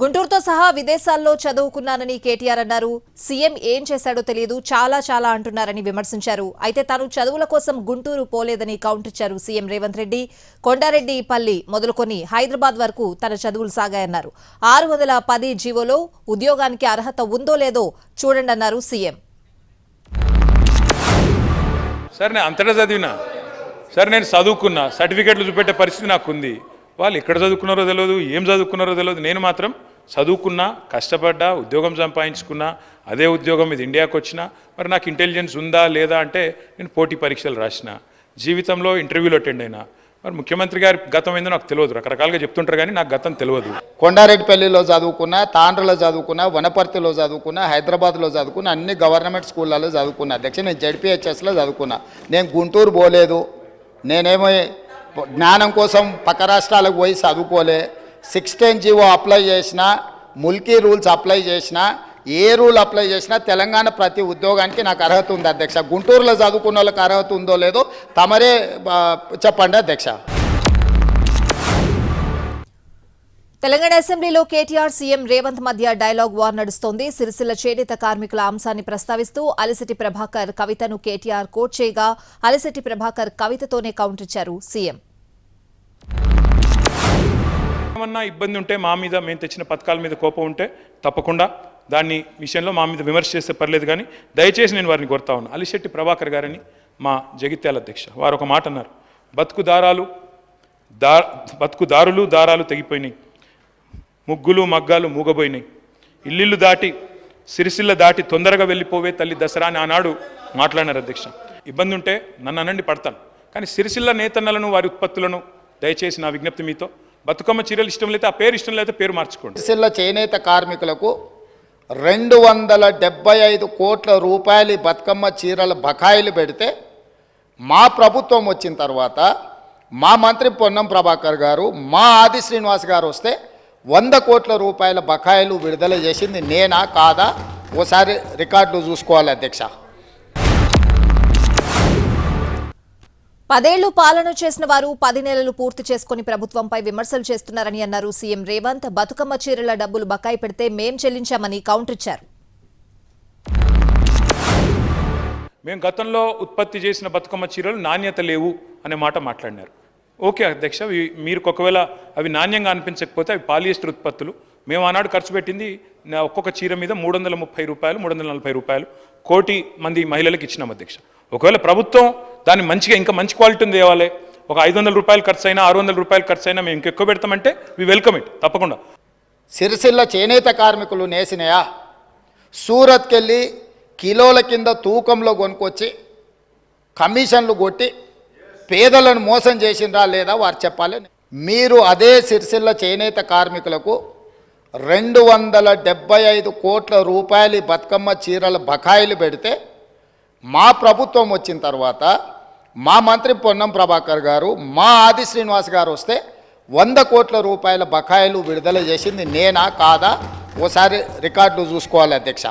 గుంటూరుతో సహా విదేశాల్లో చదువుకున్నానని కేటీఆర్ అన్నారు. సీఎం ఏం చేశాడో తెలియదు, చాలా అంటున్నారని విమర్శించారు. అయితే తాను చదువుల కోసం గుంటూరు పోలేదని కౌంటర్ ఇచ్చారు సీఎం రేవంత్ రెడ్డి. కొండారెడ్డి పల్లి మొదలుకొని హైదరాబాద్ వరకు తన చదువులు సాగాయన్నారు. 610 జీవోలో ఉద్యోగానికి అర్హత ఉందో లేదో చూడండి అన్నారు సీఎం. సార్ నేను అంతటా చదివినా, సార్ నేను చదువుకున్నా, సర్టిఫికెట్లు చూపెట్టే పరిస్థితి నాకుంది. వాళ్ళు ఎక్కడ చదువుకున్నారో తెలియదు, ఏం చదువుకున్నారో తెలియదు. నేను మాత్రం చదువుకున్నా, కష్టపడ్డా, ఉద్యోగం సంపాదించుకున్నా, అదే ఉద్యోగం ఇది ఇండియాకి వచ్చినా. మరి నాకు ఇంటెలిజెన్స్ ఉందా లేదా అంటే నేను పోటీ పరీక్షలు రాసిన, జీవితంలో ఇంటర్వ్యూలో అటెండ్ అయినా. మరి ముఖ్యమంత్రి గారి గతం ఏందో నాకు తెలియదు, రకరకాలుగా చెప్తుంటారు కానీ నాకు గతం తెలియదు. కొండారెడ్డిపల్లిలో చదువుకున్నా, తాండ్రలో చదువుకున్నా, వనపర్తిలో చదువుకున్నా, హైదరాబాద్లో చదువుకున్నా, అన్ని గవర్నమెంట్ స్కూళ్ళలో చదువుకున్నా. అధ్యక్ష నేను జడ్పీహెచ్ఎస్లో చదువుకున్నా. నేను గుంటూరు పోలేదు. నేనేమో జ్ఞానం కోసం పక్క రాష్ట్రాలకు పోయి చదువుకోలే. 16 జీవో అప్లై చేసినా, ముల్కీ రూల్స్ అప్లై చేసినా, ఏ రూల్ అప్లై చేసినా తెలంగాణ ప్రతి ఉద్యోగానికి నాకు అర్హత ఉంది అధ్యక్ష. గుంటూరులో చదువుకున్న వాళ్ళకి అర్హత ఉందో లేదో తమరే చెప్పండి అధ్యక్ష. తెలంగాణ అసెంబ్లీలో కేటీఆర్ సీఎం రేవంత్ మధ్య డైలాగ్ వార్ నడుస్తోంది. సిరిసిల్ల చేనేత కార్మికుల అంశాన్ని ప్రస్తావిస్తూ అలిశెట్టి ప్రభాకర్ కవితను కేటీఆర్ కోట్ చేయగా, అలిశెట్టి ప్రభాకర్ కవితతోనే కౌంటర్ ఇచ్చారు సీఎం. ఏమన్నా ఇబ్బంది ఉంటే మా మీద, మేము తెచ్చిన పథకాల మీద కోపం ఉంటే తప్పకుండా దాన్ని విషయంలో మా మీద విమర్శ చేస్తే పర్లేదు, కానీ దయచేసి నేను వారిని కోరుతా ఉన్నా. అలిశెట్టి ప్రభాకర్ గారని మా జగిత్యాల అధ్యక్ష వారు ఒక మాట అన్నారు. బతుకుదారులు దారాలు తెగిపోయినాయి, ముగ్గులు మగ్గాలు మూగబోయినాయి, ఇల్లు దాటి సిరిసిల్ల దాటి తొందరగా వెళ్ళిపోవే తల్లి దసరా అని ఆనాడు మాట్లాడినారు అధ్యక్ష. ఇబ్బంది ఉంటే నన్ను అనండి, పడతాను. కానీ సిరిసిల్ల నేతన్నలను, వారి ఉత్పత్తులను దయచేసి నా విజ్ఞప్తి మీతో, బతుకమ్మ చీరలు ఇష్టం లేకపోతే ఆ పేరు ఇష్టం లేకపోతే పేరు మార్చుకోండి. సిరిసిల్ల చేనేత కార్మికులకు 275 కోట్ల రూపాయలు బతుకమ్మ చీరల బకాయిలు పెడితే మా ప్రభుత్వం వచ్చిన తర్వాత మా మంత్రి పొన్నం ప్రభాకర్ గారు, మా ఆది శ్రీనివాస్ గారు వస్తే 100 కోట్ల రూపాయల బకాయిలు విడుదల చేసింది నేనా కాదా ఓసారి రికార్డులు చూసుకోవాలి అధ్యక్ష. 10 ఏళ్లు పాలన చేసిన వారు 10 నెలలు పూర్తి చేసుకుని ప్రభుత్వంపై విమర్శలు చేస్తున్నారని అన్నారు సీఎం రేవంత్. బతుకమ్మ చీరల డబ్బులు బకాయి పెడితే మేం చెల్లించామని కౌంటర్ ఇచ్చారు. మేము గతంలో ఉత్పత్తి చేసిన బతుకమ్మ చీరలు నాణ్యత లేవు అనే మాట మాట్లాడినారు. ఓకే అధ్యక్ష, మీరు ఒకవేళ అవి నాణ్యంగా అనిపించకపోతే అవి పాలియస్టర్ ఉత్పత్తులు. మేము ఆనాడు ఖర్చు పెట్టింది ఒక్కొక్క చీర మీద 330 రూపాయలు, 340 రూపాయలు కోటి మంది మహిళలకు ఇచ్చినాం అధ్యక్ష. ఒకవేళ ప్రభుత్వం దాన్ని మంచిగా ఇంకా మంచి క్వాలిటీని తేవాలి, ఒక 500 రూపాయలు ఖర్చు అయినా, 600 రూపాయలు ఖర్చు అయినా మేము ఇంకెక్కువ పెడతామంటే వి వెల్కమ్ ఇట్, తప్పకుండా. సిరిసిల్ల చేనేత కార్మికులు నేసినాయా, సూరత్కి వెళ్ళి కిలోల కింద తూకంలో కొనుక్కొచ్చి కమిషన్లు కొట్టి పేదలను మోసం చేసిండ్రా లేదా వారు చెప్పాలి. మీరు అదే సిరిసిల్ల చేనేత కార్మికులకు 275 కోట్ల రూపాయలు బతుకమ్మ చీరల బకాయిలు పెడితే మా ప్రభుత్వం వచ్చిన తర్వాత మా మంత్రి పొన్నం ప్రభాకర్ గారు, మా ఆది శ్రీనివాస్ గారు వస్తే 100 కోట్ల రూపాయల బకాయిలు విడుదల చేసింది నేనా కాదా ఓసారి రికార్డులు చూసుకోవాలి అధ్యక్ష.